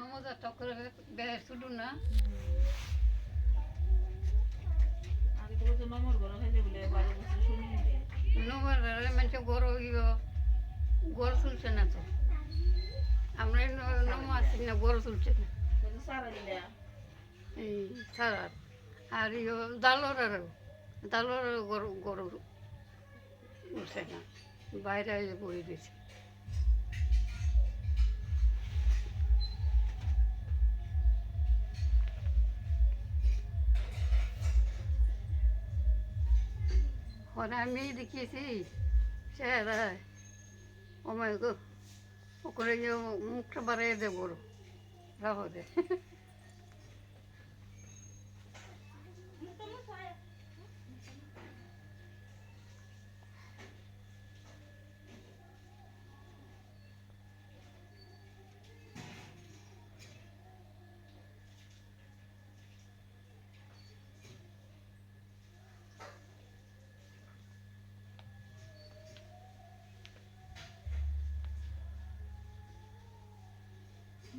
নমজা টকরে বেশ শুধু না আগে তো বলতো নমর ঘর খাইলে বলে 12 বছর শুনি রে নমর মানে গরু গরু চলছে না তো আমরা নম আসি না গরু চলছে না তাহলে সারা দিলে এই সারা আর দালোর গরু গরু উঠছে না বাইরে বই দিয়েছে ওরা আমি দেখিয়েছি চেহারায় ও মাই গো ওকে মুখটা বাড়িয়ে দে বড় রাহো দে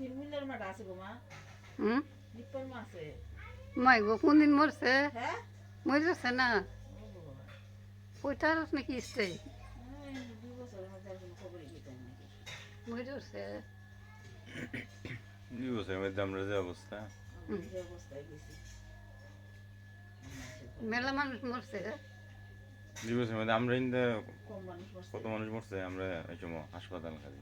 নির্মূলের মাঠ আছে গো মা হুম নিপ্পর মা আছে মাই গো কোনদিন মরছে হ্যাঁ মরেছে না ও ভগবান পঁয়তাল্লিশ নাকি ইচ্ছে 2 বছরের মধ্যে আর কোনো খবরই পেতাম না মরেছে 2 বছরের মধ্যে আমরা যে অবস্থা যে অবস্থায় গেছি মেলা মানুষ মরছে 2 বছরের মধ্যে আমরা ইন্দা কম মানুষ মরছে কত মানুষ মরছে আমরা এই সময় হাসপাতাল খালি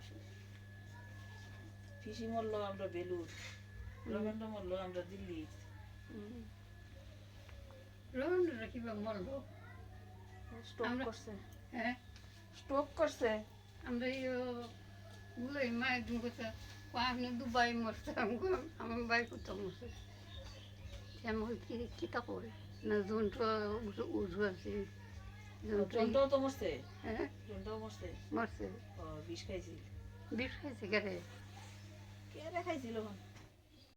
ফিসি মরলো আমরা বেলুর রবীন্দ্র মরলো আমরা দিল্লি রবীন্দ্র কিবা মরলো স্ট্রোক আমরা- করছে হ্যাঁ স্ট্রোক করছে আমরা গুলোই মায়ের দিন করছে আপনি দুবাই মরছে আমার বাই কোথাও মরছে এমন কিতা করে না জন্তু উঠু আছে জনটাও তো মরছে হ্যাঁ জনটাও মরছে মরছে বিষ খাইছিল বিষ খাইছে গেলে কে রে খাইছিল